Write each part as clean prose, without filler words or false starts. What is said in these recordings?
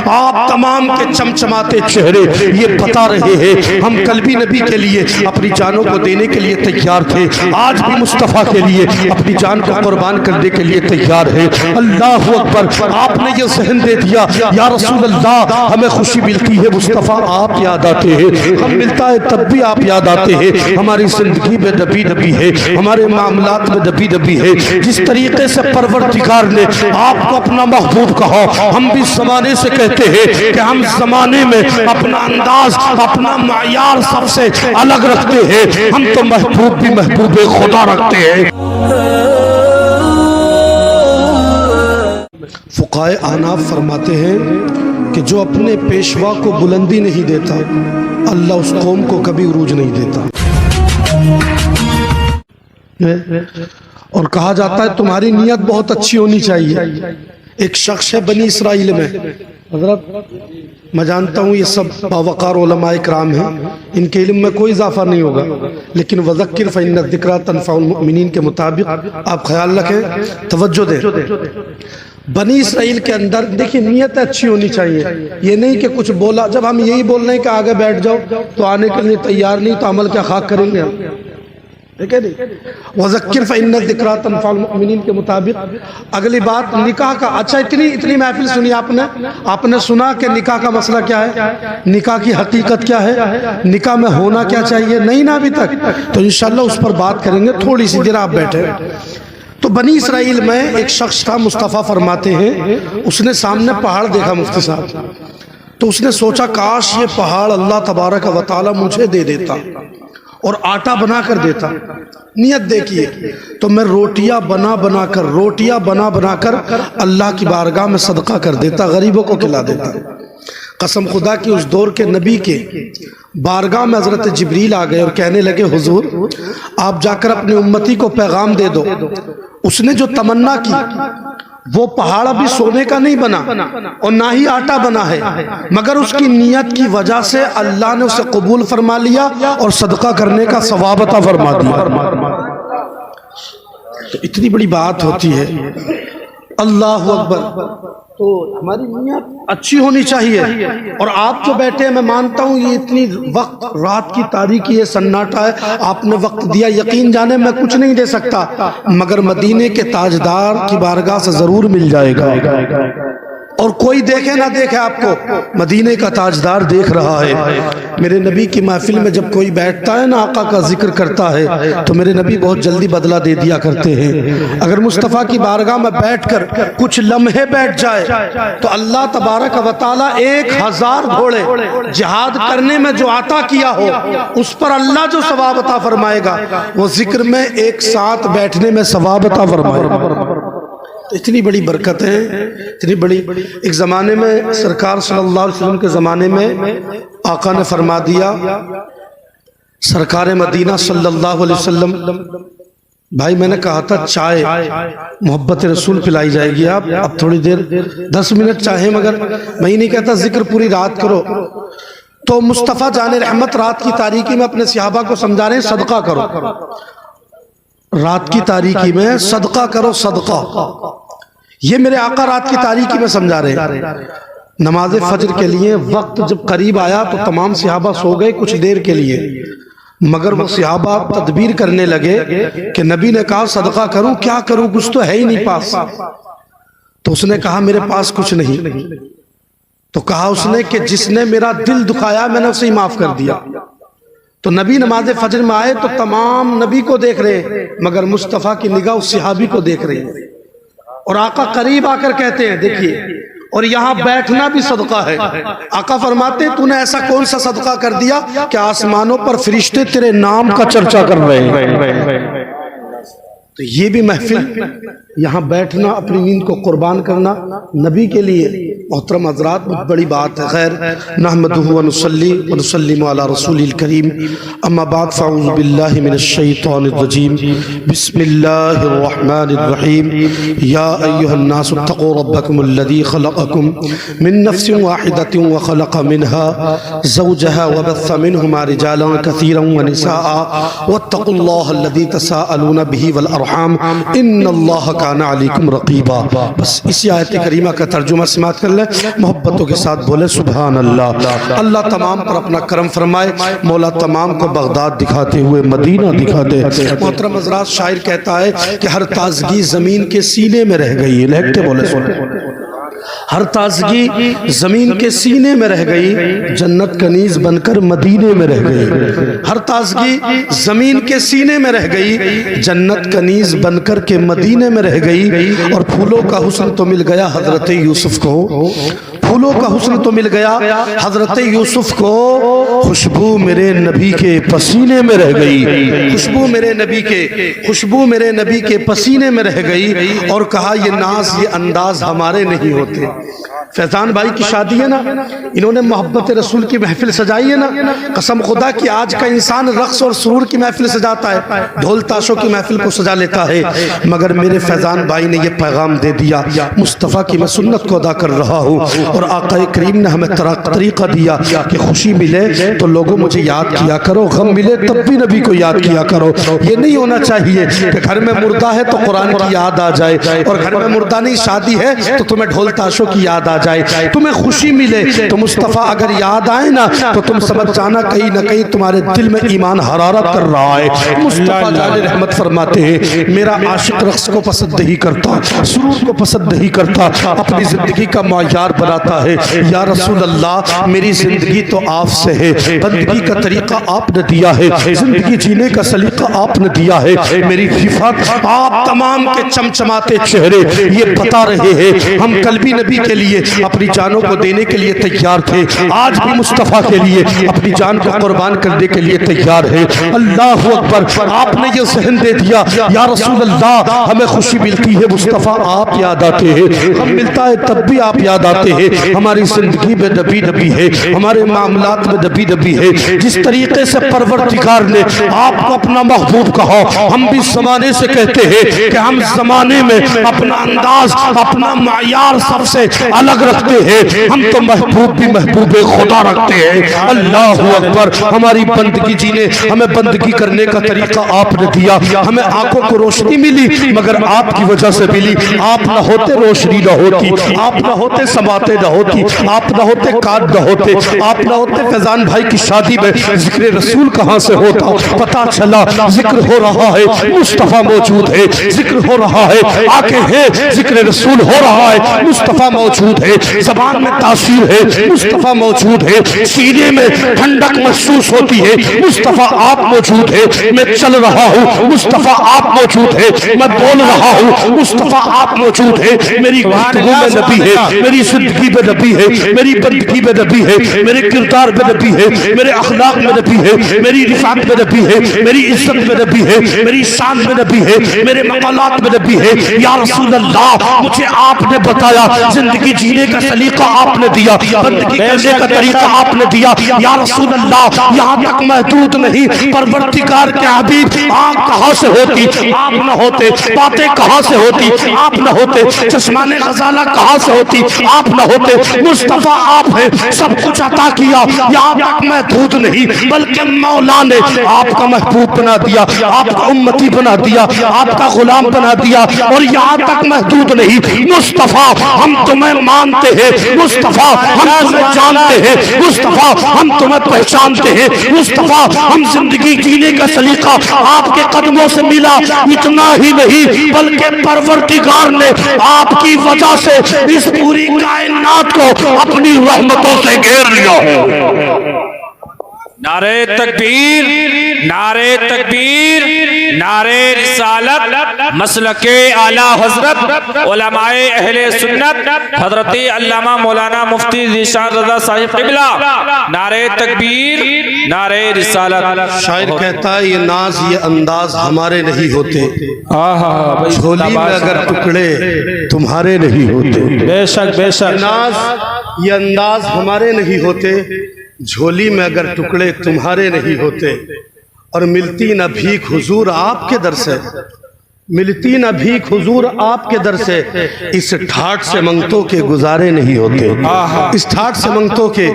آپ تمام کے چمچماتے چہرے یہ بتا رہے ہیں ہم کل بھی نبی کے لیے اپنی جانوں کو دینے کے لیے تیار تھے، آج بھی مصطفیٰ کے لیے اپنی جان کو قربان کرنے کے لیے تیار ہے۔ اللہ اکبر، آپ نے یہ ذہن دے دیا یا رسول اللہ ہمیں خوشی ملتی ہے مصطفیٰ آپ یاد آتے ہیں، ہم ملتا ہے تب بھی آپ یاد آتے ہیں، ہماری زندگی میں نبی نبی ہے، ہمارے معاملات میں نبی نبی ہے۔ جس طریقے سے پروردگار نے آپ کو اپنا محبوب کہا، ہم بھی زمانے سے کہتے ہیں کہ ہم زمانے میں اپنا انداز اپنا معیار سب سے الگ رکھتے ہیں، ہم تو محبوب بھی محبوب خدا رکھتے ہیں۔ فقہائے احناف فرماتے ہیں کہ جو اپنے پیشوا کو بلندی نہیں دیتا اللہ اس قوم کو کبھی عروج نہیں دیتا، اور کہا جاتا ہے تمہاری نیت بہت اچھی ہونی چاہیے۔ ایک شخص ہے بنی اسرائیل میں، حضرت میں جانتا ہوں یہ سب باوقار علماء کرام ہیں، ان کے علم میں کوئی اضافہ نہیں ہوگا، لیکن وذکر فإن الذکریٰ تنفع المؤمنین کے مطابق آپ خیال رکھیں، توجہ دیں۔ بنی اسرائیل کے اندر دیکھیں نیت اچھی ہونی چاہیے، یہ نہیں کہ کچھ بولا، جب ہم یہی بول رہے ہیں کہ آگے بیٹھ جاؤ تو آنے کے لیے تیار نہیں تو عمل کیا خاک کریں گے ہم، ٹھیک ہے نہیں؟ وَذَكِّرْ فَإِنَّ الذِّكْرَىٰ تَنفَعُ الْمُؤْمِنِينَ کے مطابق اگلی بات نکاح کا۔ اچھا اتنی محفل سنی آپ نے سنا کہ نکاح کا مسئلہ کیا ہے، نکاح کی حقیقت کیا ہے، نکاح میں ہونا کیا چاہیے، نہیں نا ابھی تک، تو انشاءاللہ اس پر بات کریں گے، تھوڑی سی دیر آپ بیٹھے۔ تو بنی اسرائیل میں ایک شخص تھا، مصطفیٰ فرماتے ہیں اس نے سامنے پہاڑ دیکھا مفتی صاحب، تو اس نے سوچا کاش یہ پہاڑ اللہ تبارک و تعالی مجھے دے دیتا اور آٹا بنا کر دیتا۔ نیت دیکھیے، تو میں روٹیاں بنا کر اللہ کی بارگاہ میں صدقہ کر دیتا، غریبوں کو کھلا دیتا۔ قسم خدا کی اس دور کے نبی کے بارگاہ میں حضرت جبریل آ گئے اور کہنے لگے حضور آپ جا کر اپنی امتی کو پیغام دے دو، اس نے جو تمنا کی وہ پہاڑ ابھی سونے کا نہیں بنا اور نہ ہی آٹا بنا ہے، مگر اس کی نیت کی وجہ سے اللہ نے اسے قبول فرما لیا اور صدقہ کرنے کا ثواب عطا فرما دیا۔ تو اتنی بڑی بات ہوتی ہے، اللہ اکبر۔ تو ہماری نیت اچھی ہونی چاہیے، اور آپ جو بیٹھے ہیں میں مانتا ہوں یہ اتنی وقت رات کی تاریکی ہے، سناٹا ہے، آپ نے وقت دیا، یقین جانے میں کچھ نہیں دے سکتا مگر مدینے کے تاجدار کی بارگاہ سے ضرور مل جائے گا، اور کوئی دیکھے نہ دیکھے آپ کو مدینے کا تاجدار دیکھ رہا ہے۔ میرے نبی کی محفل میں جب کوئی بیٹھتا ہے نا آقا کا ذکر کرتا ہے تو میرے نبی بہت جلدی بدلہ دے دیا کرتے ہیں۔ اگر مصطفیٰ کی بارگاہ میں بیٹھ کر کچھ لمحے بیٹھ جائے تو اللہ تبارک و تعالیٰ 1000 گھوڑے جہاد کرنے میں جو عطا کیا ہو اس پر اللہ جو ثواب عطا فرمائے گا وہ ذکر میں ایک ساتھ بیٹھنے میں ثواب عطا فرمائے گا۔ اتنی بڑی برکت ہے، اتنی بڑی۔ ایک زمانے میں سرکار صلی اللہ علیہ وسلم کے زمانے میں آقا نے فرما دیا، سرکار مدینہ صلی اللہ علیہ وسلم، بھائی میں نے کہا تھا چائے محبت رسول پلائی جائے گی، آپ اب تھوڑی دیر 10 منٹ چاہیں، مگر میں ہی نہیں کہتا ذکر پوری رات کرو۔ تو مصطفیٰ جان رحمت رات کی تاریکی میں اپنے صحابہ کو سمجھا رہے ہیں صدقہ کرو، رات کی تاریکی میں صدقہ کرو، صدقہ۔ یہ میرے آقا رات کی تاریکی میں سمجھا رہے ہیں۔ نماز فجر کے لیے وقت جب قریب آیا تو تمام صحابہ سو گئے کچھ دیر کے لیے، مگر وہ صحابہ تدبیر کرنے لگے کہ نبی نے کہا صدقہ کروں، کیا کروں، کچھ تو ہے ہی نہیں پاس۔ تو اس نے کہا میرے پاس کچھ نہیں، تو کہا اس نے کہ جس نے میرا دل دکھایا میں نے اسے ہی معاف کر دیا۔ تو نبی نماز فجر میں آئے تو تمام نبی کو دیکھ رہے ہیں مگر مصطفیٰ کی نگاہ اس صحابی کو دیکھ رہے ہیں، اور آقا قریب آ کر کہتے ہیں دیکھیے، اور یہاں بیٹھنا بھی صدقہ ہے۔ آقا فرماتے تو نے ایسا کون سا صدقہ کر دیا کہ آسمانوں پر فرشتے تیرے نام کا چرچا کر رہے ہیں۔ تو یہ بھی محفل، یہاں بیٹھنا، اپنی نیند کو قربان کرنا نبی کے لیے محترم حضرات بہت بڑی بات ہے۔ خیر، نحمدہ ونصلی ونسلم علی رسول الکریم، اما بعد فاعوذ باللہ من الشیطان الرجیم، بسم اللہ الرحمن الرحیم۔ یا ایہا الناس اتقوا ربکم الذی خلقکم من نفس واحدۃ وخلق منها زوجها وبث منهما رجالا کثیرا ونساء واتقوا اللہ الذی تساءلون به والارحام الارحام ان اللہ کان علیکم رقیبا. بس اسی آیت کریمہ کا ترجمہ سماعت کر لیں, محبتوں کے ساتھ بولے سبحان اللہ. اللہ تمام پر اپنا کرم فرمائے, مولا تمام کو بغداد دکھاتے ہوئے مدینہ دکھا دے. محترم حضرات, شاعر کہتا ہے کہ ہر تازگی زمین کے سینے میں رہ گئی. لہکتے بولے سونے, ہر تازگی زمین کے سینے میں رہ گئی, جنت کنیز بن کر مدینے میں رہ گئی. ہر تازگی زمین کے سینے میں رہ گئی, جنت کنیز بن کر کے مدینے میں رہ گئی. اور پھولوں کا حسن تو مل گیا حضرت یوسف کو, پھولوں کا حسن تو مل گیا حضرت یوسف کو, خوشبو میرے نبی کے پسینے میں رہ گئی. خوشبو میرے نبی کے, خوشبو میرے نبی کے پسینے میں رہ گئی. اور کہا یہ ناز یہ انداز ہمارے نہیں ہوتے. فیضان بھائی کی شادی ہے نا, انہوں نے محبت رسول کی محفل سجائی ہے نا. قسم خدا کہ آج کا انسان رقص اور سرور کی محفل سجاتا ہے, ڈھول تاشوں کی محفل کو سجا لیتا ہے, مگر میرے فیضان بھائی نے یہ پیغام دے دیا, مصطفیٰ کی میں سنت کو ادا کر رہا ہوں, اور آقا کریم نے ہمیں طریقہ دیا کہ خوشی ملے تو لوگوں مجھے یاد کیا کرو, غم ملے تب بھی نبی کو یاد کیا کرو. یہ نہیں ہونا چاہیے کہ گھر میں مردہ ہے تو قرآن کی یاد آ جائے, اور گھر میں مردہ نہیں شادی ہے تو تمہیں ڈھول تاشوں کی یاد آ جائے. تمہیں خوشی ملے تو مصطفیٰ اگر یاد آئے نا تو تم سمجھ جانا کہیں نہ کہیں تمہارے دل میں ایمان حرارت کر رہا ہے. مصطفیٰ جان رحمت فرماتے ہیں, میرا عاشق رقص کو پسند نہیں کرتا, سرور کو پسند نہیں کرتا, اپنی زندگی کا معیار بناتا ہے. یا رسول اللہ میری زندگی تو آپ سے ہے, بندگی کا طریقہ آپ نے دیا ہے, زندگی جینے کا سلیقہ آپ نے دیا ہے, میری حفاظت آپ تمام کے چمچماتے چہرے یہ بتا رہے ہیں. ہم کل بھی نبی کے لیے اپنی جانوں کو دینے کے لیے تیار تھے, آج بھی مصطفیٰ کے لیے اپنی جان کو قربان کرنے کے لیے تیار ہے. اللہ اکبر, آپ نے یہ ذہن دے دیا, یا رسول اللہ ہمیں خوشی ملتی ہے مصطفیٰ آپ یاد آتے ہیں, ہم ملتا ہے تب بھی آپ یاد آتے ہیں. ہماری زندگی میں نبی نبی ہے, ہمارے معاملات میں نبی نبی ہے. جس طریقے سے پروردگار نے آپ کو اپنا محبوب کہا, ہم بھی زمانے سے کہتے ہیں کہ ہم زمانے میں اپنا انداز اپنا معیار سب سے الگ رکھتے ہیں. ہم تو محبوب بھی محبوب خدا رکھتے ہیں. اللہ اکبر, ہماری بندگی جینے ہمیں بندگی کرنے کا طریقہ آپ نے دیا. ہمیں آنکھوں کو روشنی ملی مگر آپ کی وجہ سے ملی. آپ نہ ہوتے روشنی نہ ہوتی, آپ نہ ہوتے سماعتیں نہ ہوتی, آپ نہ ہوتے کان نہ ہوتے, آپ نہ ہوتے فیضان بھائی کی شادی میں ذکر رسول کہاں سے ہوتا. پتا چلا ذکر ہو رہا ہے, مصطفیٰ موجود ہے, ذکر ہو رہا ہے, آنکھیں ہیں, ذکر رسول ہو رہا ہے, مصطفیٰ موجود ہے, زبان میں تاثیر ہے, مصطفیٰ موجود ہے, سینے میں ٹھنڈک محسوس ہوتی ہے, مصطفیٰ آپ موجود ہے, میں چل رہا ہوں, مصطفیٰ آپ موجود ہے, میں بول رہا ہوں, مصطفیٰ آپ موجود ہے. میری گفتگو میں نبی ہے, میری زندگی میں نبی ہے, میری بندگی میں نبی ہے, میرے کردار میں نبی ہے, میرے اخلاق میں نبی ہے, میری رفعت میں نبی ہے, میری عزت میں نبی ہے, میری شان میں نبی ہے, میرے مقالات میں نبی ہے. یا رسول اللہ مجھے آپ نے بتایا, زندگی جینے کا سلیقہ آپ نے دیا, بندگی کرنے کا طریقہ آپ نے دیا. یا رسول اللہ یہاں تک محدود نہیں, پروردگار کے حبیب آنکھ کہاں سے ہوتی, آپ نہ ہوتے, باتیں کہاں سے ہوتی, آپ نہ ہوتے, چشمان غزالہ کہاں سے ہوتی, آپ نہ ہوتے, مصطفیٰ آپ ہیں, سب کچھ عطا کیا. یہاں تک محدود نہیں بلکہ مولا نے آپ کا محبوب بنا دیا, آپ کا امتی بنا دیا, آپ کا غلام بنا دیا. اور یہاں تک محدود نہیں, مصطفیٰ ہم تمہیں مانتے ہیں, مصطفیٰ ہم تمہیں جانتے ہیں, مصطفیٰ ہم تمہیں پہچانتے ہیں, مصطفیٰ ہم زندگی جینے کا سلیقہ آپ کے قدموں سے ملا. اتنا ہی نہیں بلکہ پروردگار نے آپ کی وجہ سے اس پوری کائنات کو اپنی رحمتوں سے گھیر لیا ہے. نعرہ تکبیر, نعرہ تکبیر, نعرہ رسالت, مسلک اعلیٰ حضرت علماء اہل سنت حضرت علامہ مولانا مفتی ذیشان رضا صاحب قبلہ. نعرہ تکبیر, نعرہ رسالت. شاعر کہتا ہے یہ ناز یہ انداز ہمارے نہیں ہوتے, جھولی میں اگر ٹکڑے تمہارے نہیں ہوتے. بے شک بے شک, ناز یہ انداز ہمارے نہیں ہوتے, جھولی میں اگر ٹکڑے تمہارے نہیں ہوتے. اور ملتی نہ بھیک حضور آپ کے در سے, ملتی نہ بھیک حضور آپ کے در سے، اس ٹھاٹ سے منگتوں کے گزارے نہیں ہوتے، اس ٹھاٹ سے منگتوں کے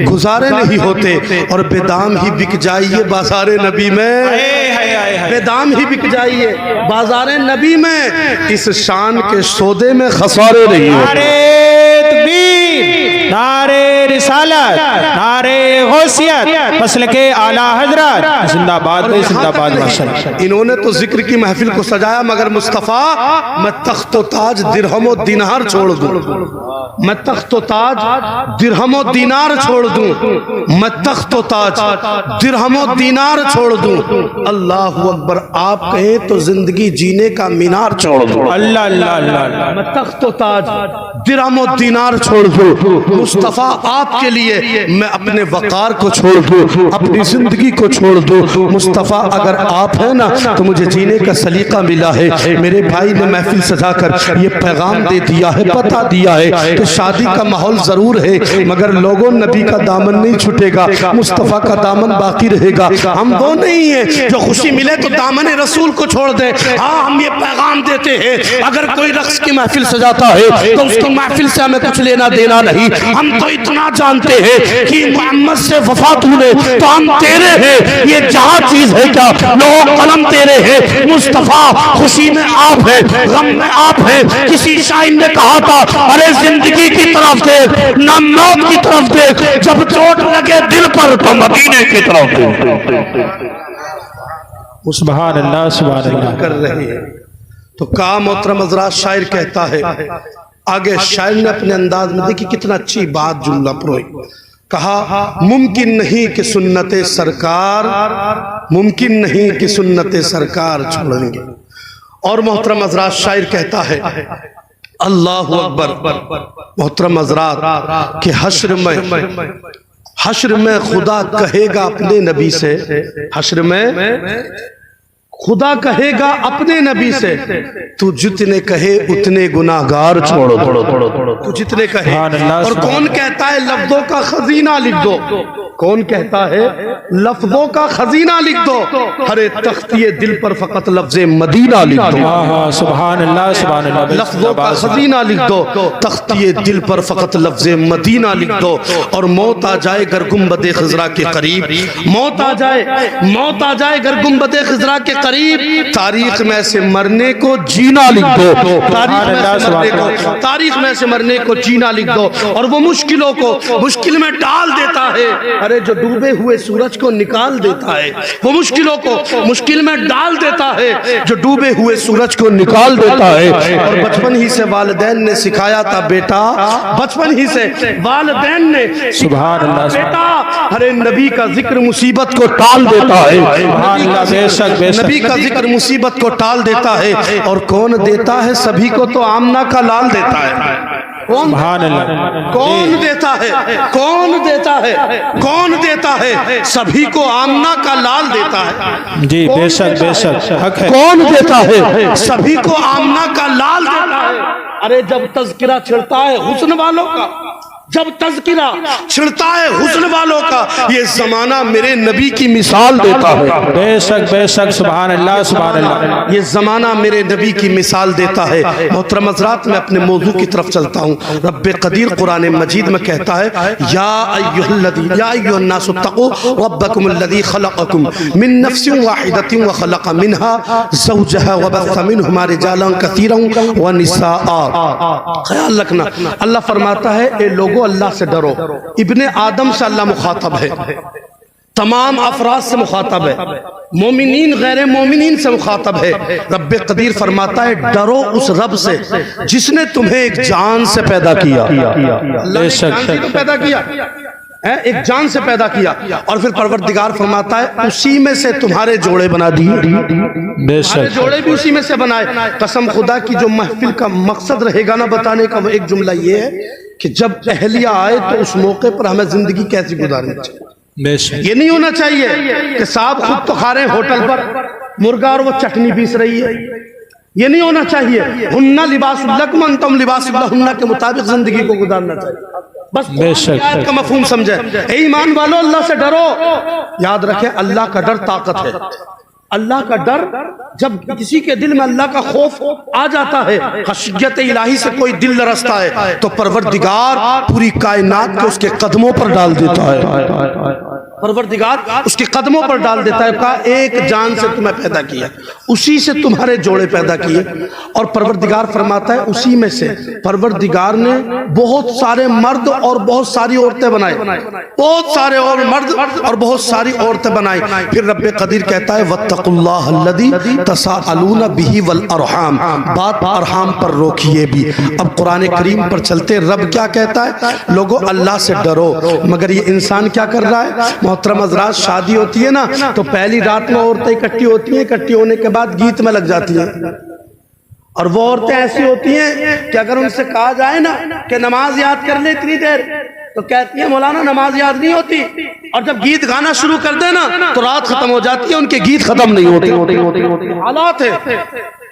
گزارے نہیں ہوتے، اور بے دام ہی بک جائیے بازار نبی میں، بے دام ہی بک جائیے بازار نبی میں، اس شان کے سودے میں خسارے نہیں ہوتے۔ نعرے تکبیر، نعرے رسالت، نعرے غوثیت، مسلک اعلیٰ حضرت، زندہ باد بھائی، زندہ باد ماشاءاللہ۔ انہوں نے تو ذکر کی محفل کو سجایا، مگر مصطفیٰ میں تخت و تاج درہم و دینار چھوڑ دوں، میں تخت و تاج درہم و دینار چھوڑ دوں، میں تخت و تاج درہم و دینار چھوڑ دوں، اللہ اکبر آپ کہیں تو زندگی جینے کا مینار چھوڑ دوں، اللہ اللہ اللہ اللہ۔ میں تخت و تاج درہم و دینار چھوڑ دوں، مصطفیٰ آپ کے لیے میں اپنے وقار کو چھوڑ دوں، اپنی زندگی کو چھوڑ دوں، مصطفیٰ اگر آپ ہیں نا تو مجھے جینے کا سلیقہ ملا ہے۔ میرے بھائی نے محفل سجا کر یہ پیغام دے دیا ہے، بتا دیا ہے کہ شادی کا ماحول ضرور ہے مگر لوگوں نبی کا دامن نہیں چھٹے گا، مصطفیٰ کا دامن باقی رہے گا۔ ہم وہ نہیں ہیں جو خوشی ملے تو دامن رسول کو چھوڑ دیں، ہاں ہم یہ پیغام دیتے ہیں اگر کوئی رقص کی محفل سجاتا ہے تو اس کو محفل سے ہمیں کچھ لینا دینا نہیں، ہم تو اتنا جانتے ہیں کہ محمد سے وفات ہونے تو ہم تیرے ہیں، یہ جہاں چیز ہے کیا لوگ قلم تیرے ہیں، مصطفیٰ خوشی میں آپ ہیں، غم میں آپ ہیں۔ کسی شاعر نے کہا تھا ارے زندگی کی طرف دیکھ نہ موت کی طرف دیکھ، جب چوٹ لگے دل پر تو مدینے کی طرف دیکھ۔ سبحان اللہ سبحان اللہ۔ کر رہی ہے تو کہا محترم حضرات، شاعر کہتا ہے آگے، شاعر نے اپنے انداز میں دیکھی کتنا اچھی بات جملہ پروئی، کہا ممکن نہیں کہ سنت سرکار، ممکن نہیں کہ سنت سرکار چھوڑیں گے۔ اور محترم حضرات شاعر کہتا ہے اللہ اکبر، محترم حضرات کہ حشر میں خدا کہے گا اپنے نبی سے، حشر میں خدا کہے گا اپنے نبی سے تو جتنے کہے اتنے گناہگار چھوڑو، تو جتنے کہے۔ اور کون کہتا ہے لفظوں کا خزینہ لکھ دو، کون کہتا ہے لفظوں کا خزینہ لکھ دو، ہرے تختی دل پر فقط لفظ مدینہ لکھ دو، سبحان اللہ سبحان اللہ۔ لفظوں کا خزینہ لکھ دو، تختی دل پر فقط لفظ مدینہ لکھ دو، اور موت آ جائے گر گنبد خضرا کے قریب، موت آ جائے گر گنبد خضرا کے قریب، تاریخ میں سے مرنے کو جینا لکھ دو، تاریخ میں سے مرنے کو جینا لکھ دو، اور وہ مشکلوں کو مشکل میں ڈال دیتا ہے، ارے جو ڈوبے ہوئے سورج کو نکال دیتا ہے، وہ مشکلوں کو مشکل میں ڈال دیتا ہے جو ڈوبے ہوئے سورج کو نکال دیتا ہے۔ اور بچپن ہی سے والدین نے سکھایا تھا بیٹا، بچپن ہی سے والدین نے سبحان اللہ بیٹا ارے نبی کا ذکر مصیبت کو ٹال دیتا ہے، نبی کا ذکر مصیبت کو ٹال دیتا ہے، اور کون دیتا ہے سبھی کو تو آمنہ کا لال دیتا ہے، کون دیتا ہے، کون دیتا ہے، کون دیتا ہے سبھی کو آمنہ کا لال دیتا ہے، جی بے شک بے شک حق ہے، کون دیتا ہے سبھی کو آمنہ کا لال دیتا ہے۔ ارے جب تذکرہ چھڑتا ہے حسن والوں کا، جب تذکرہ چھڑتا ہے حسن والوں کا، یہ زمانہ میرے نبی کی مثال دیتا ہے، بے شک سبحان اللہ سبحان اللہ۔ یہ زمانہ میرے نبی کی مثال دیتا ہے۔ محترم حضرات میں اپنے موضوع کی طرف چلتا ہوں۔ رب قدیر قرآن مجید میں کہتا ہے یا ایھا الناس اتقوا ربکم الذی خلقکم من نفس واحدۃ وخلق منها زوجها وبث منهما رجالا کثیرا ونساء۔ خیال رکھنا، اللہ فرماتا ہے اے لوگوں اللہ سے ڈرو۔ ابن آدم سے اللہ مخاطب ہے، تمام افراد سے مخاطب ہے، مومنین غیر مومنین سے مخاطب ہے۔ رب قدیر فرماتا ہے ڈرو اس رب سے جس نے تمہیں ایک جان سے پیدا کیا، اللہ نے ایک جان سے پیدا کیا، ایک جان سے پیدا کیا، اور پھر پروردگار فرماتا ہے اسی میں سے تمہارے جوڑے بنا دیے، بے تمہارے شک جوڑے بھی اسی میں سے بنائے۔ قسم خدا کی جو محفل کا مقصد رہے گا نا بتانے کا، وہ ایک جملہ یہ ہے کہ جب اہلیہ آئے تو اس موقع پر ہمیں زندگی کیسی گزارنی چاہیے۔ بے شک یہ نہیں ہونا چاہیے کہ صاحب خود تو کھا رہے ہیں ہوٹل پر مرغا اور وہ چٹنی پیس رہی ہے، یہ نہیں ہونا چاہیے۔ ہنہ لباس لکم انتم لباس لہن کے مطابق زندگی کو گزارنا چاہیے۔ بس بے شک آیت کا مفہوم سمجھے۔ اے ایمان والو اللہ سے ڈرو، یاد رکھیں اللہ کا ڈر طاقت ہے، اللہ کا ڈر جب کسی کے دل میں اللہ کا خوف آ جاتا ہے، خشیت الہی سے کوئی دل لرزتا ہے، تو پروردگار پوری کائنات کو اس کے قدموں پر ڈال دیتا ہے۔ پروردگار اس کے قدموں پر ڈال دیتا ہے، کہا ایک جان سے تمہیں پیدا کیا، اسی سے تمہارے جوڑے پیدا کیے، اور پروردگار فرماتا ہے اسی میں سے پروردگار نے بہت سارے مرد اور بہت ساری عورتیں بنائے، بہت سارے اور مرد اور بہت ساری عورتیں بنائی۔ پھر رب قدیر کہتا ہے وَاتَّقُوا اللَّهَ الَّذِي تَسَاءَلُونَ بِهِ وَالْأَرْحَامَ، بات ارحام پر روکیے بھی۔ اب قرآن کریم پر چلتے رب کیا کہتا ہے؟ لوگو اللہ سے ڈرو، مگر یہ انسان کیا کر رہا ہے؟ محترم حضرات، شادی ہوتی ہے نا تو پہلی رات میں عورتیں اکٹھی ہوتی ہیں، اکٹھی ہونے کے بعد گیت میں لگ جاتی ہیں، اور وہ عورتیں ایسی ہوتی ہیں کہ اگر ان سے کہا جائے نا کہ نماز یاد کر لے اتنی دیر، تو کہتی ہیں مولانا نماز یاد نہیں ہوتی، اور جب گیت گانا شروع کر دے نا تو رات ختم ہو جاتی ہے، ان کے گیت ختم نہیں ہوتے۔ حالات ہے،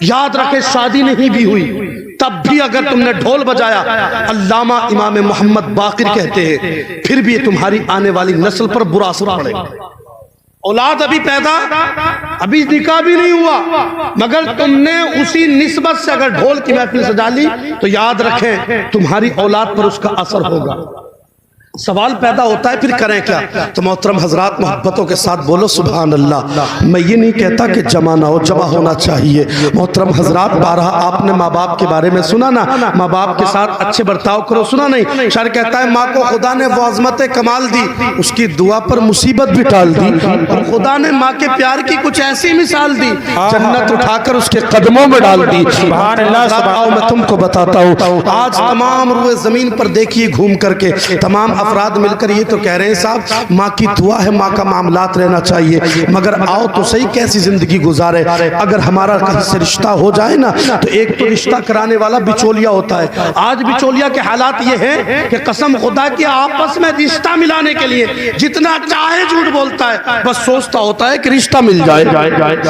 یاد رکھے شادی نہیں بھی ہوئی تب بھی اگر تم نے ڈھول بجایا، علامہ امام محمد باقر کہتے ہیں پھر بھی تمہاری آنے والی نسل پر برا اثر پڑے گا۔ اولاد ابھی پیدا، ابھی نکاح بھی نہیں ہوا، مگر تم نے اسی نسبت سے اگر ڈھول کی محفل سجا لی تو یاد رکھیں تمہاری اولاد پر اس کا اثر ہوگا۔ سوال پیدا ہوتا ہے پھر کریں کیا؟ تو محترم حضرات محبتوں کے ساتھ بولو سبحان اللہ۔ میں یہ نہیں کہتا کہ جمع نہ ہو، جمع ہونا چاہیے۔ محترم حضرات، بارہا آپ نے ماں باپ کے بارے میں سنا نا، ماں باپ کے ساتھ اچھے برتاؤ کرو، سنا نہیں؟ شاعر کہتا ہے ماں کو خدا نے وہ عظمت کمال دی، اس کی دعا پر مصیبت بھی ٹال دی، اور خدا نے ماں کے پیار کی کچھ ایسی مثال دی جنت اٹھا کر اس کے قدموں میں ڈال دی۔ سبحان اللہ۔ آؤ میں تم کو بتاتا ہوں، آج تمام روئے زمین پر دیکھیے گھوم کر کے تمام افراد مل کر یہ تو کہہ رہے ہیں صاحب ماں کی دعا ہے، ماں کا معاملات رہنا چاہیے، مگر آؤ تو صحیح کیسی زندگی گزارے۔ اگر ہمارا کہیں سے رشتہ ہو جائے نا تو ایک تو رشتہ کرانے والا بچولیا ہوتا ہے۔ آج بچولیا کے حالات یہ ہیں کہ قسم خدا کی آپس میں رشتہ ملانے کے لیے جتنا چاہے جھوٹ بولتا ہے، بس سوچتا ہوتا ہے کہ رشتہ مل جائے۔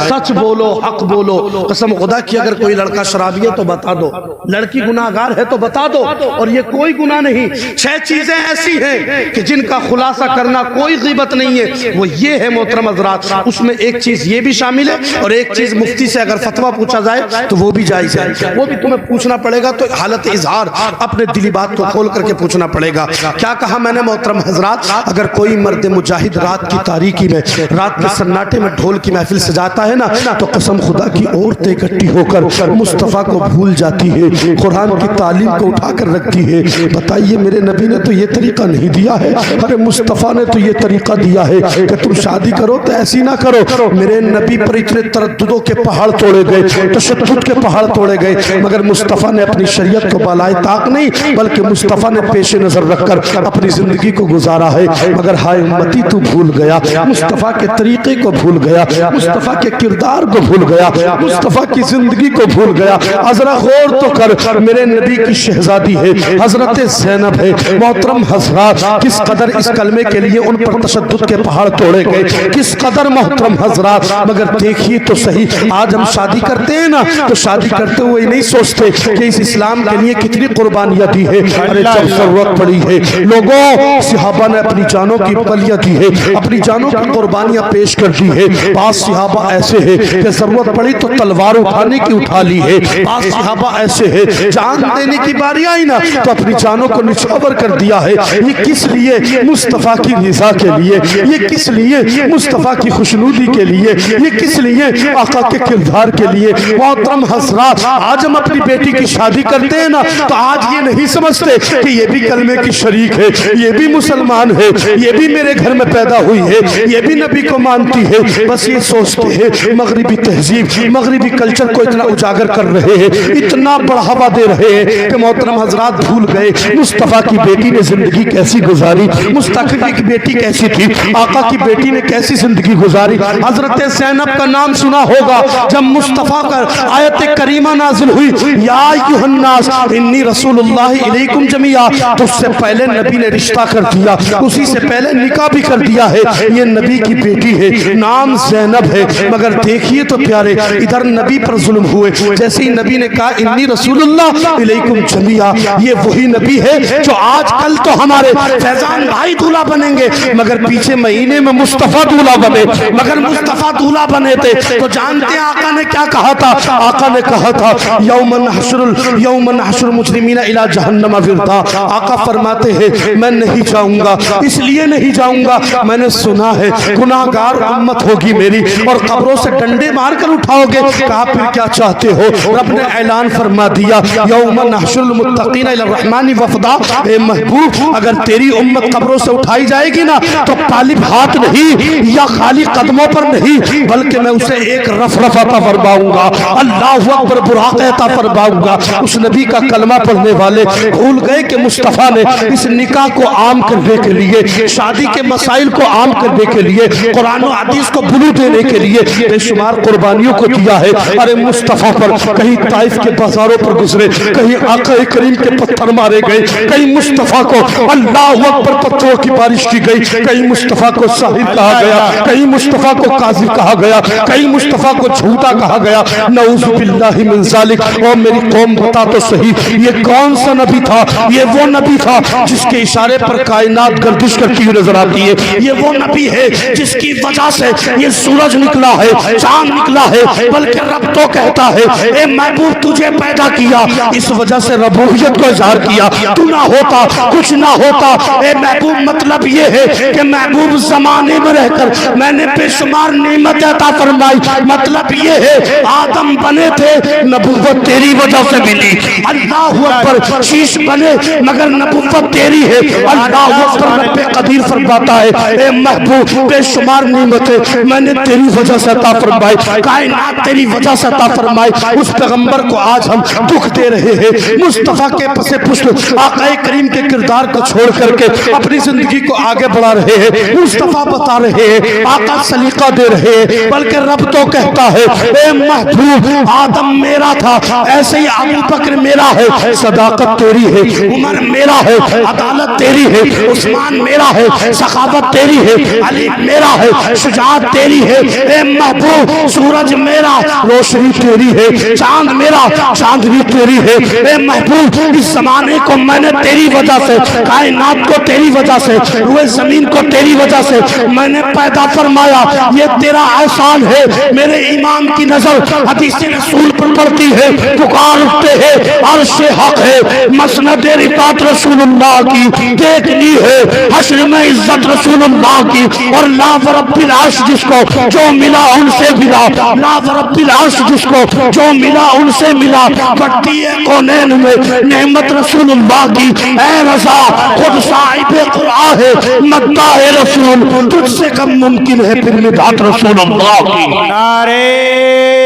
سچ بولو، حق بولو۔ قسم خدا کی اگر کوئی لڑکا شرابی ہے تو بتا دو، لڑکی گناہگار ہے تو بتا دو، اور یہ کوئی گناہ نہیں۔ 6 چیزیں ایسی ہیں کہ جن کا خلاصہ کرنا کوئی غیبت نہیں ہے، وہ یہ ہے محترم حضرات۔ اس میں ایک چیز یہ بھی شامل ہے، اور ایک چیز مفتی سے اگر فتویٰ پوچھا جائے تو وہ بھی جائز ہے، وہ بھی تمہیں پوچھنا پڑے گا، تو حالت اظہار اپنے دلی بات کو کھول کر کے پوچھنا پڑے گا۔ کیا کہا میں نے محترم حضرات؟ اگر کوئی مرد مجاہد رات کی تاریکی میں، رات کے سناٹے میں ڈھول کی محفل سجاتا ہے نا تو قسم خدا کی عورتیں اکٹھی ہو کر مصطفیٰ کو بھول جاتی ہے، قرآن کی تعلیم کو اٹھا کر رکھتی ہے۔ بتائیے میرے نبی نے تو یہ طریقہ نہیں دیا ہے، ارے مصطفیٰ نے تو یہ طریقہ دیا ہے کہ تم شادی کرو تو ایسی نہ کرو۔ میرے نبی پر اتنے ترددوں کے پہاڑ توڑے گئے، تشدد کے پہاڑ توڑے گئے، مگر مصطفیٰ نے اپنی شریعت کو بالائے طاق نہیں بلکہ مصطفیٰ نے پیش نظر رکھ کر اپنی زندگی کو گزارا ہے۔ مگر ہائے امتی تو بھول گیا، مصطفیٰ کے طریقے کو بھول گیا، مصطفیٰ کے کردار کو بھول گیا، مصطفیٰ کی زندگی کو بھول گیا۔ ذرا غور تو کر، میرے نبی کی شہزادی ہے، حضرت زینب ہے۔ محترم حضرات، کس قدر اس کلمے کے لیے ان پر تشدد کے پہاڑ توڑے گئے، کس قدر محترم حضرات۔ مگر دیکھیے تو صحیح، آج ہم شادی کرتے ہیں نا تو شادی کرتے ہوئے نہیں سوچتے کہ اس اسلام کے لیے کتنی قربانیاں دی ہے۔ ارے جب ضرورت پڑی ہے لوگوں، صحابہ نے اپنی جانوں کی بلیاں دی ہے، اپنی جانوں کی قربانیاں پیش کر دی ہے۔ بعض صحابہ ایسے ہیں کہ ضرورت پڑی تو تلوار اٹھانے کی اٹھا لی ہے، بعض صحابہ ایسے ہیں جان دینے کی باری آئی نا تو اپنی جانوں کو نچھاور کر دیا ہے۔ یہ کس لیے؟ مصطفیٰ کی رضا کے لیے، یہ کس لیے؟ مصطفیٰ کی خوشنودی کے لیے، یہ کس لیے؟ آقا کے کردار کے لیے۔ محترم حضرات، آج ہم اپنی بیٹی کی شادی کرتے ہیں نا تو آج یہ نہیں سمجھتے کہ یہ بھی کلمے کی شریک ہے، یہ بھی مسلمان ہے، یہ بھی میرے گھر میں پیدا ہوئی ہے، یہ بھی نبی کو مانتی ہے۔ بس یہ سوچتے ہیں مغربی تہذیب، مغربی کلچر کو اتنا اجاگر کر رہے ہیں، اتنا بڑھاوا دے رہے ہیں کہ محترم حضرات بھول گئے مصطفیٰ کی بیٹی نے زندگی کیسی گزاری، مصطفیٰ کی بیٹی کیسی تھی، آقا کی بیٹی نے کیسی زندگی گزاری۔ حضرت زینب کا نام سنا ہوگا، جب مصطفیٰ کا آیت کریمہ نازل ہوئی یا ایھا الناس انی رسول اللہ الیکم جمیعا، تو اس سے پہلے نبی نے رشتہ کر دیا، اسی سے پہلے نکاح بھی کر دیا ہے۔ یہ نبی کی بیٹی ہے، نام زینب ہے، مگر دیکھیے تو پیارے ادھر نبی پر ظلم ہوئے۔ جیسے ہی نبی نے کہا انی رسول اللہ الیکم جمیعا، یہ وہی نبی ہے جو آج کل تو ہمارے ہمارے فیضان بھائی دولہا بنیں گے مگر پیچھے مہینے میں مصطفیٰ دولہا بنے. مگر مصطفیٰ دولہا بنے تھے تو جانتے ہیں آقا نے کیا کہا تھا؟ آقا نے کہا تھا یوم نحشر المجرمین الی جہنم وردا. آقا فرماتے ہیں میں نہیں جاؤں گا. اس لیے نہیں جاؤں گا میں نے سنا ہے گناہگار امت ہوگی میری اور قبروں سے ڈنڈے مار کر اٹھاؤ گے. کہا پھر کیا چاہتے ہو؟ رب نے اعلان فرما دیا یوم نحشر المتقین الی الرحمن وفدا. اے محبوب اگر تیری امت قبروں سے اٹھائی جائے گی نا تو طالب ہاتھ نہیں یا خالی قدموں پر نہیں بلکہ میں اسے ایک رف عطا فرماؤں گا. اللہ اکبر براق عطا فرماؤں گا. اس نبی کا کلمہ پڑھنے والے بھول گئے کہ مصطفیٰ نے اس نکاح کو عام کرنے کے لیے, شادی کے مسائل کو عام کرنے کے لیے, قرآن و حدیث کو بلو دینے کے لیے بے شمار قربانیوں کو دیا ہے. ارے مصطفیٰ پر کہیں طائف کے بازاروں پر گزرے, کہیں آقا کریم کے پتھر مارے گئے, کہیں مصطفیٰ کو اللہ اکبر پتھروں کی بارش کی گئی, کہیں مصطفیٰ کو ساحر کہا گیا, کہیں مصطفیٰ کو کاذب کہا گیا, کہیں مصطفیٰ کو جھوٹا کہا گیا. نعوذ باللہ من ذالک. اور میری قوم بتا تو صحیح یہ کون سا نبی تھا؟ یہ وہ نبی تھا جس کے اشارے پر کائنات گردش کرتی ہوئی نظر آتی ہے. یہ وہ نبی ہے جس کی وجہ سے یہ سورج نکلا ہے, چاند نکلا ہے. بلکہ رب تو کہتا ہے اے محبوب تجھے پیدا کیا, اس وجہ سے ربوبیت کو اظہار کیا. تو نہ ہوتا کچھ نہ ہوتا. اے محبوب مطلب یہ ہے کہ محبوب زمانے میں رہ کر میں نے بے شمار نعمت عطا فرمائی. مطلب یہ ہے آدم بنے تھے نبوت تیری وجہ سے ملی. اللہ اکبر شیش بنے مگر نبوت تیری ہے. اللہ اکبر رب قدیر فرماتا ہے اے محبوب بے شمار نعمتیں میں نے تیری وجہ سے عطا فرمائی, کائنات تیری وجہ سے عطا فرمائی. اس پیغمبر کو آج ہم دکھ دے رہے ہیں. مصطفیٰ کے پس پشت آقا کریم کے کردار کو چھوڑ کر کے اپنی زندگی کو آگے بڑھا رہے ہیں. مصطفیٰ بتا رہے ہیں, آقا سلیقہ دے رہے ہیں. بلکہ رب تو کہتا ہے اے محبوب آدم میرا تھا ایسے ہی ابو بکر میرا ہے, صداقت تیری ہے. عمر میرا ہے, عدالت تیری ہے. عثمان میرا ہے, سخاوت تیری ہے. علی میرا ہے, شجاعت تیری ہے. اے محبوب سورج میرا, روشنی تیری ہے. چاند میرا, چاندنی تیری ہے. اے محبوب اس زمانے کو میں نے تیری وجہ سے, کائنات کو تیری وجہ سے, روئے زمین کو تیری وجہ سے میں نے پیدا فرمایا. یہ تیرا احسان ہے. میرے ایمان کی نظر حدیث رسول پر پڑتی ہے, پکار اٹھتے ہیں عرش حق ہے, مسند رفعت رسول اللہ کی دیکھنی ہے, حشر میں عزت رسول اللہ کی. اور لا ورب العرش جس کو جو ملا ان سے ملا, لا ورب العرش جس کو جو ملا ان سے ملا. بٹی کونین میں نعمت رسول اللہ کی. اے رضا خود صاحب قرآن ہے, مداح رسول تجھ سے کم ممکن ہے پھر مدحت رسول اللہ کی. نعرہ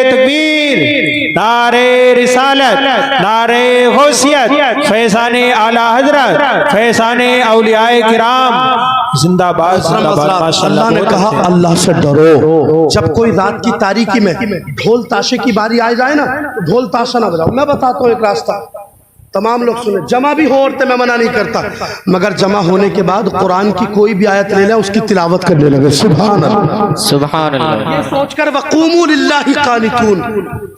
تکبیر, نعرہ رسالت, نعرہ غوثیت, فیضان اعلی حضرت, فیضان اولیاء کرام زندہ باد زندہ باد. ماشاءاللہ. اللہ نے کہا اللہ سے ڈرو. جب کوئی رات کی تاریکی میں ڈھول تاشے کی باری آ جائے نا تو ڈھول تاشا نہ بجاؤ. میں بتاتا ہوں ایک راستہ, تمام لوگ سنیں. جمع بھی ہو عورتیں, میں منع نہیں کرتا, مگر جمع ہونے کے بعد قرآن کی کوئی بھی آیت لے لیں اس کی تلاوت کرنے لگے. سبحان اللہ, سبحان اللہ. یہ سوچ کر وقوموا للہ قانتون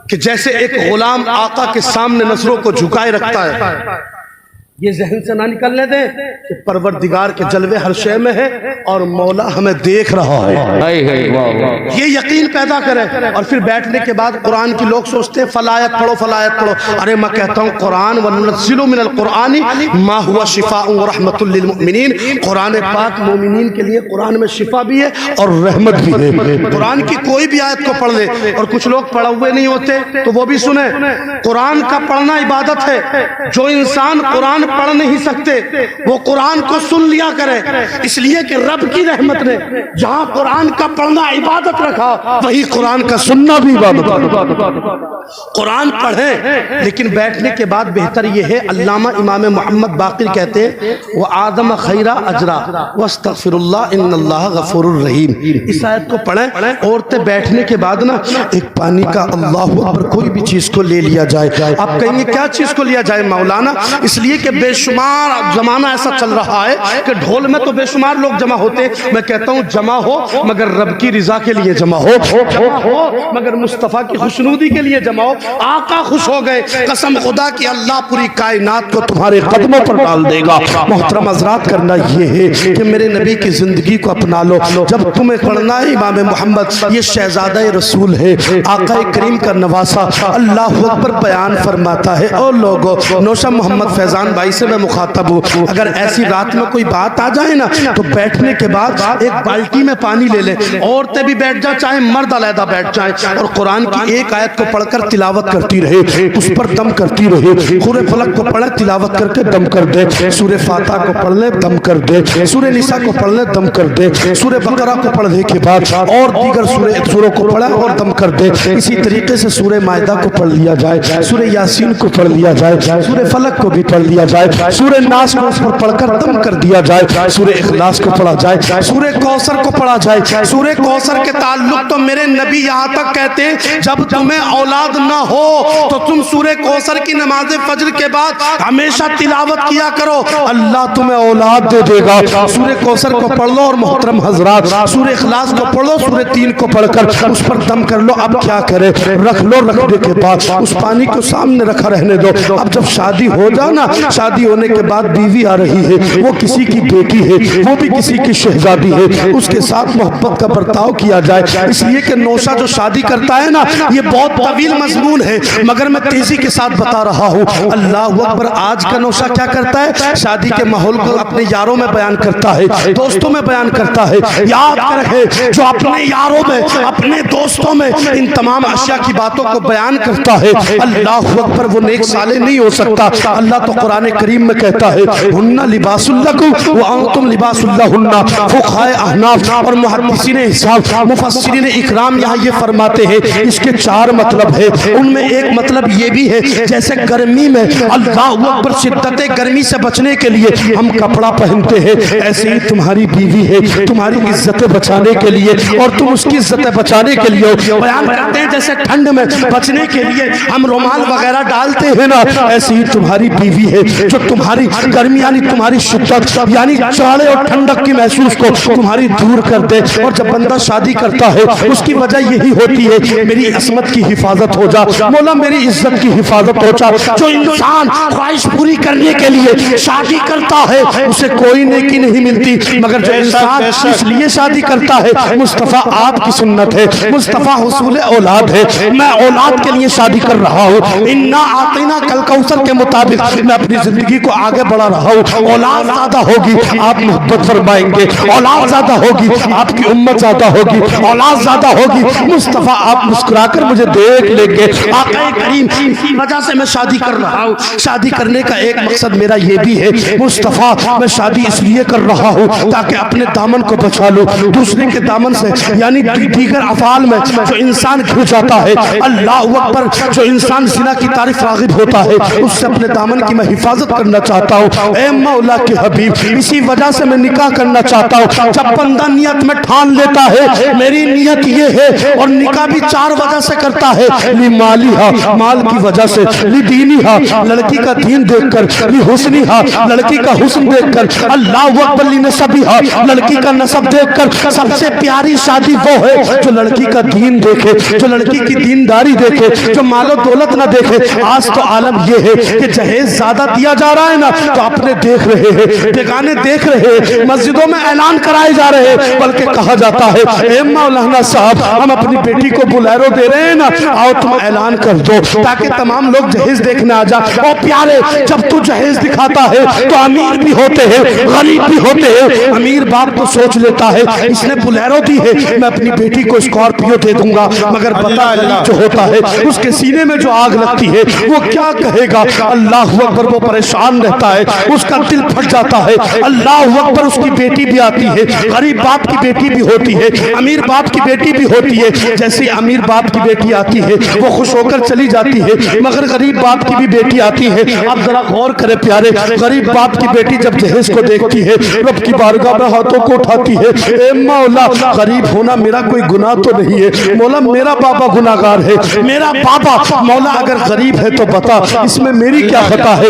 کہ جیسے ایک غلام آقا کے سامنے نظروں کو جھکائے رکھتا ہے, یہ ذہن سے نہ نکلنے دیں کہ پروردگار کے جلوے ہر شے میں ہے اور مولا ہمیں دیکھ رہا ہے. یہ یقین پیدا کریں. اور پھر بیٹھنے کے بعد قرآن کی لوگ سوچتے ہیں فلایت پڑھو فلایت پڑھو. ارے میں کہتا ہوں قرآن وَنُنَزِّلُ مِنَ الْقُرْآنِ مَا هُوَ شِفَاءٌ وَرَحْمَةٌ لِّلْمُؤْمِنِينَ. قرآن پاک مومنین کے لیے قرآن میں شفا بھی ہے اور رحمت بھی ہے. قرآن کی کوئی بھی آیت کو پڑھ لے. اور کچھ لوگ پڑھے ہوئے نہیں ہوتے تو وہ بھی سنیں, قرآن کا پڑھنا عبادت ہے. جو انسان قرآن پڑھ نہیں سکتے وہ قرآن کو سن لیا کرے, اس لیے کہ رب کی رحمت نے جہاں قرآن کا پڑھنا عبادت رکھا وہی قرآن کا سننا بھی عبادت رکھا. قرآن پڑھیں لیکن بیٹھنے کے بعد بہتر یہ ہے. علامہ امام محمد باقر کہتے ہیں وَآدَمَ خَيْرَ أَجْرَا وَاسْتَغْفِرُ اللَّهِ إِنَّ اللَّهَ غَفُورٌ رَحِيمٌ. اس آیت کو پڑھیں. عورتیں بیٹھنے کے بعد نا ایک پانی کا اللہ اکبر کوئی بھی چیز کو لے لیا جائے. آپ کہیں گے کیا چیز کو لیا جائے مولانا؟ اس لیے کہ بے شمار زمانہ ایسا چل رہا ہے کہ ڈھول میں تو بے شمار لوگ جمع ہوتے، میں کہتا ہوں جمع ہو مگر رب کی رضا کے لیے جمع ہو، مگر مصطفیٰ کی خوشنودی کے لیے جمع ہو۔ آقا خوش ہو گئے، قسم خدا کی اللہ پوری کائنات کو تمہارے قدموں پر ڈال دے گا۔ محترم حضرات، کرنا یہ ہے کہ میرے نبی کی زندگی کو اپنا لو۔ جب تمہیں پڑھنا ہے امام محمد، یہ شہزادہ رسول ہے، آقا کریم کا نواسا، اللہ اکبر بیان فرماتا ہے، او لوگو، نوشہ محمد فیضان بھائی سے میں مخاطب ہوں، اگر ایسی رات میں کوئی بات آ جائے نا تو بیٹھنے کے بعد ایک بالٹی میں پانی لے لیں، عورتیں بھی بیٹھ جائیں چاہے مرد علیحدہ بیٹھ جائیں، اور قرآن کی ایک آیت کو پڑھ کر تلاوت کرتی رہے، اس پر دم کرتی رہے۔ سورہ فلق کو پڑھیں، تلاوت کر کے دم کر دے، سورہ فاتحہ کو پڑھ لیں، دم کر دے، سورہ نساء کو پڑھ لیں، دم کر دے، سورہ بقرہ کو پڑھنے کے بعد اور دیگر سوروں کو پڑھیں اور دم کر دے۔ اسی طریقے سے سورہ مائدہ کو پڑھ لیا جائے، سورہ یاسین کو پڑھ لیا جائے، سورہ فلق کو بھی پڑھ لیا جائے، سورہ ناس کو اس پر پڑھ کر دم کر دیا جائے، سورہ اخلاص کو پڑھا جائے، سورہ کوثر کو پڑھا جائے۔ سورہ کوثر کے تعلق تو میرے نبی یہاں تک کہتے ہیں جب تمہیں اولاد نہ ہو تو تم سورہ کوثر کی نماز فجر کے بعد ہمیشہ تلاوت کیا کرو، اللہ تمہیں اولاد دے دے گا۔ سورہ کوثر کو پڑھ لو، اور محترم حضرات سورہ اخلاص کو پڑھ لو، سورہ 3 کو پڑھ کر اس پر دم کر لو۔ اب کیا کرے، رکھ لو، رکھنے کے بعد اس پانی کو سامنے رکھا رہنے دو۔ اب جب شادی ہو جانا، شادی ہونے کے بعد بیوی آ رہی ہے، وہ کسی کی بیٹی ہے، وہ بھی کسی کی شہزادی ہے، اس کے ساتھ محبت کا برتاؤ کیا جائے، اس لیے کہ نوشہ جو شادی کرتا ہے نا یہ بہت طویل مضمون ہے، مگر میں تیزی کے ساتھ بتا رہا ہوں۔ اللہ اکبر، آج کا نوشہ کیا کرتا ہے، شادی کے ماحول کو اپنے یاروں میں بیان کرتا ہے، دوستوں میں بیان کرتا ہے۔ یاد رکھے، جو اپنے یاروں میں، اپنے دوستوں میں ان تمام اشیاء کی باتوں کو بیان کرتا ہے، اللہ اکبر، وہ نیک صالح نہیں ہو سکتا۔ اللہ تو قرآن کریم میں کہتا ہے ہن لباس لکم وانتم لباس لہن۔ فقہائے احناف اور محدثین حساب، مفسرین اکرام یہاں یہ فرماتے ہیں اس کے 4 مطلب ہے، ان میں ایک مطلب یہ بھی ہے جیسے گرمی میں اللہ اکبر شدت گرمی سے بچنے کے لیے ہم کپڑا پہنتے ہیں، ایسے ہی تمہاری بیوی ہے تمہاری عزت بچانے کے لیے، اور تم اس کی عزت بچانے کے لیے بیان کرتے ہیں جیسے ٹھنڈ میں بچنے کے لیے ہم رومال وغیرہ ڈالتے ہیں نا، ایسے ہی تمہاری بیوی ہے جو تمہاری گرمی یعنی تمہاری شدت یعنی چاڑے اور ٹھنڈک کی محسوس کو تمہاری دور کر دے۔ اور جب بندہ شادی کرتا ہے اس کی وجہ یہی ہوتی ہے میری عصمت کی حفاظت ہو جا، مولا میری عزت کی حفاظت ہو جا۔ جو انسان خواہش پوری کرنے کے لیے شادی کرتا ہے اسے کوئی نیکی نہیں ملتی، مگر جو انسان اس لیے شادی کرتا ہے، مصطفیٰ آپ کی سنت ہے، مصطفیٰ حصول اولاد ہے، میں اولاد کے لیے شادی کر رہا ہوں، انا آتینا کل کوثر کے مطابق میں اپنی زندگی کو آگے بڑھا رہا ہوں۔ اولاد زیادہ ہوگی آپ محبت فرمائیں گے، اولاد زیادہ ہوگی آپ کی امت زیادہ ہوگی، اولاد زیادہ ہوگی مصطفیٰ آپ مسکرا کر مجھے دیکھ لیں گے۔ آقا کریم اسی وجہ سے میں شادی کر رہا ہوں۔ شادی کرنے کا ایک مقصد میرا یہ بھی ہے، مصطفیٰ میں شادی اس لیے کر رہا ہوں تاکہ اپنے دامن کو بچا لوں دوسرے کے دامن سے، یعنی دیگر افعال میں جو انسان گر جاتا ہے، اللہ اکبر، جو انسان زنا کی طرف راغب ہوتا ہے اس سے اپنے دامن کی میں حفاظت کرنا چاہتا ہوں۔ اے مولا کے حبیب، اسی وجہ سے میں نکاح کرنا چاہتا ہوں۔ جب بندہ نیت میں ٹھان لیتا ہے میری نیت یہ ہے، اور نکاح بھی 4 وجہ سے کرتا ہے، لمالیہا مال کی وجہ سے، لدینیہا لڑکی کا دین دیکھ کر، لحسنیہا لڑکی کا حسن دیکھ کر، اللہ اکبر، لنسبیہا لڑکی کا نسب دیکھ کر۔ سب سے پیاری شادی وہ ہے جو لڑکی کا دین دیکھے، جو لڑکی کی دینداری دیکھے، جو مال و دولت نہ دیکھے۔ آج تو عالم یہ ہے کہ جہیز زیادہ دیا جا رہا ہے نا تو اپنے دیکھ رہے ہیں، بیگانے دیکھ رہے ہیں، مسجدوں میں اعلان کرائے جا رہے ہیں، بلکہ کہا جاتا ہے اے مولانا صاحب ہم اپنی بیٹی کو بلیرو دے رہے ہیں نا، آؤ تم اعلان کر دو تاکہ تمام لوگ جہیز دیکھنے آ جائیں۔ او پیارے، جب تو جہیز دکھاتا ہے تو امیر بھی ہوتے ہیں غریب بھی ہوتے ہیں۔ امیر باپ تو سوچ لیتا ہے اس نے بلیرو دی ہے میں اپنی بیٹی کو اسکارپیو دے دوں گا، مگر بتا غریب جو ہوتا ہے اس کے سینے میں جو آگ لگتی ہے وہ کیا کہے گا؟ اللہ اکبر، وہ پریشان رہتا ہے، اس کا دل پھٹ جاتا ہے۔ اللہ اکبر، اس کی بیٹی بھی آتی ہے، غریب باپ کی بیٹی بھی ہوتی ہے، امیر باپ کی بیٹی بھی ہوتی ہے۔ جیسے امیر باپ کی بیٹی آتی ہے وہ خوش ہو کر چلی جاتی ہے، مگر غریب باپ کی بھی بیٹی آتی ہے۔ اب ذرا غور کرے پیارے، غریب باپ کی بیٹی جب جہیز کو دیکھتی ہے رب کی بارگاہ میں ہاتھوں کو اٹھاتی ہے، اے مولا غریب ہونا میرا کوئی گناہ تو نہیں ہے، مولا میرا بابا گناہگار ہے، میرا بابا مولا اگر غریب ہے تو بتا اس میں میری کیا خطا ہے؟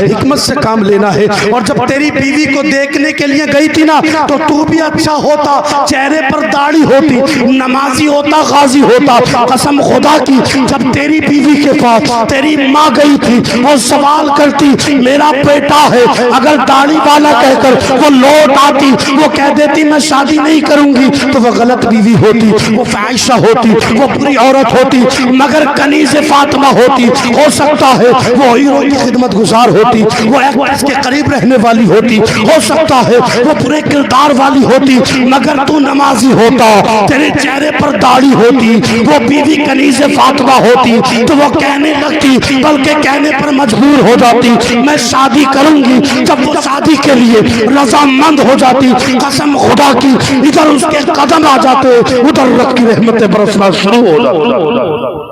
حکمت سے کام لینا ہے. اور جب تیری بیوی کو دیکھنے کے لیے گئی تھی نا تو تو بھی اچھا ہوتا, چہرے پر داڑھی ہوتی, نمازی ہوتا, غازی ہوتا. قسم خدا کی جب تیری بیوی کے پاس تیری ماں گئی تھی اور سوال کرتی میرا بیٹا ہے, اگر داڑھی والا کہہ کر وہ لوٹ آتی, وہ کہہ دیتی میں شادی نہیں کروں گی, تو وہ غلط بیوی ہوتی, وہ فاحشہ ہوتی, وہ بری عورت ہوتی. مگر کنیز فاطمہ ہوتی, ہو سکتا ہے وہ ہیرو کی خدمت گزار ہوتی, وہ ایکٹریس کے قریب رہنے والی ہوتی, ہو سکتا ہے وہ برے کردار والی ہوتی, مگر تو نمازی ہوتا, تیرے چہرے پر داڑھی ہوتی, وہ بیوی کنیز فاطمہ ہوتی, تو وہ کہنے لگتی, بلکہ کہنے پر مجبور ہو جاتی میں شادی کروں گی. جب وہ شادی کے لیے رضامند ہو جاتی, قسم خدا کی ادھر اس کے قدم آ جاتے, ادھر رب کی رحمتیں برسنا شروع ہو جاتی.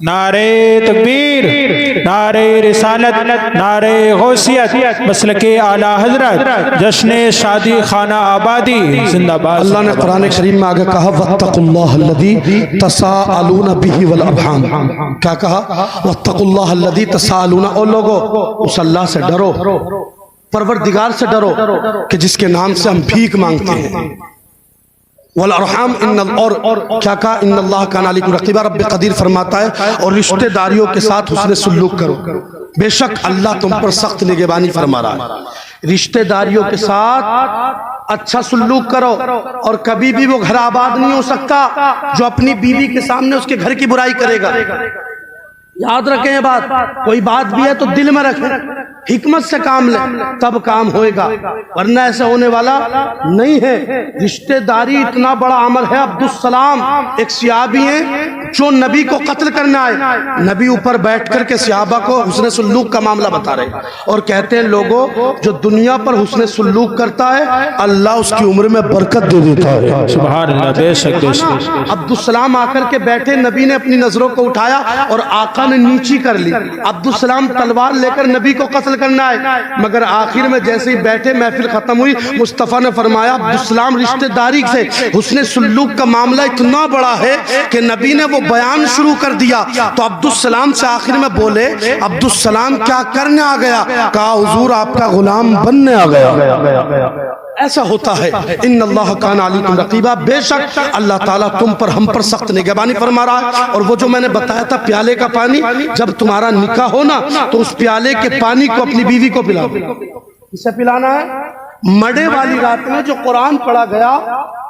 نعرے تکبیر, نعرے رسالت, نعرے غوثیت, مسلک اعلیٰ حضرت, جشن شادی خانہ آبادی زندہ باد. اللہ نے قرآن کریم میں آگے کہا واتقوا اللہ الذی تساءلون بہ والارحام. کیا کہا؟ واتقوا اللہ الذی تساءلون. اور لوگو اس اللہ سے ڈرو, پروردگار سے ڈرو کہ جس کے نام سے ہم بھیک مانگتے ہیں. والارحام اور کیا کہا؟ ان اللہ کان علیکم رقیبا. رب قدیر فرماتا ہے اور رشتہ داریوں کے ساتھ حسن سلوک کرو. بے شک اللہ تم پر سخت نگہبانی فرما رہا ہے. رشتہ داریوں کے ساتھ اچھا سلوک کرو, اور کبھی بھی وہ گھر آباد نہیں ہو سکتا جو اپنی بیوی کے سامنے اس کے گھر کی برائی کرے گا. یاد رکھیں یہ بات, کوئی بات بھی ہے تو دل میں رکھیں, حکمت سے کام لیں تب کام ہوئے گا, ورنہ ایسا ہونے والا نہیں ہے. رشتہ داری اتنا بڑا عمل ہے. عبدالسلام ایک صحابی ہیں جو نبی کو قتل کرنے آئے, نبی اوپر بیٹھ کر کے صحابہ کو حسن سلوک کا معاملہ بتا رہے اور کہتے ہیں لوگوں جو دنیا پر حسن سلوک کرتا ہے اللہ اس کی عمر میں برکت دے دیتا ہے. سبحان اللہ. بے شک بے شک. عبدالسلام آ کر کے بیٹھے, نبی نے اپنی نظروں کو اٹھایا اور آقا نے نیچی کر لی. عبدالسلام تلوار لے کر نبی کو قتل کرنا آئے, مگر آخر میں جیسے ہی بیٹھے محفل ختم ہوئی, مصطفیٰ نے فرمایا عبدالسلام رشتہ داری سے حسن سلوک کا معاملہ اتنا بڑا ہے کہ نبی نے وہ بیان شروع کر دیا. تو عبدالسلام سے آخر میں بولے عبدالسلام کیا کرنے آ گیا؟ کہا حضور آپ کا غلام بننے آ گیا. ایسا ہوتا ہے. ان اللہ کان علیکم رقیبا. بے شک اللہ تعالیٰ تم پر ہم پر سخت نگہبانی فرما رہا ہے. اور وہ جو میں نے بتایا تھا پیالے کا پانی, جب تمہارا نکاح ہونا تو اس پیالے کے پانی کو اپنی بیوی کو پلاؤ. اسے پلانا ہے مڑے والی رات میں جو قرآن پڑھا گیا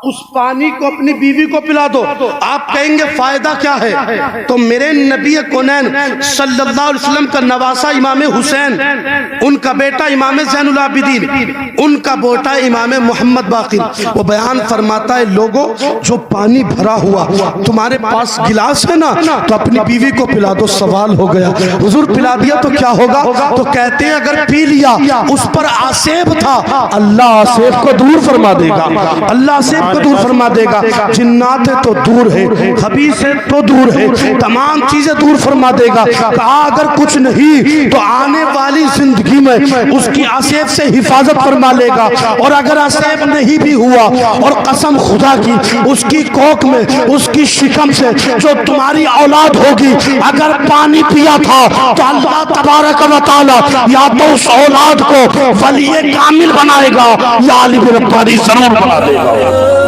اس پانی کو اپنی بیوی کو پلا دو. آپ کہیں گے فائدہ کیا ہے؟ تو میرے نبی کونین صلی اللہ علیہ وسلم کا نواسہ امام حسین, ان کا بیٹا امام زین العابدین, ان کا بیٹا امام محمد باقر, وہ بیان فرماتا ہے لوگوں جو پانی بھرا ہوا تمہارے پاس گلاس ہے نا تو اپنی بیوی کو پلا دو. سوال ہو گیا حضور پلا دیا تو کیا ہوگا؟ تو کہتے ہیں اگر پی لیا اس پر آسیب تھا اللہ آسیب کو دور فرما دے گا, اللہ آسیب کو دور فرما دے گا. جنات ہے تو دور ہے, خبیث ہے تو دور ہے, تمام چیزیں دور فرما دے گا. کہا اگر کچھ نہیں تو آنے والی زندگی میں اس کی آسیب سے حفاظت فرما لے گا, اور اگر آسیب نہیں بھی ہوا اور قسم خدا کی اس کی کوکھ میں اس کی شکم سے جو تمہاری اولاد ہوگی اگر پانی پیا تھا تو اللہ تبارک و تعالی یا تو اس اولاد کو ولی کامل بنائے گا یا علی ربانی ضرور بنا دے گا.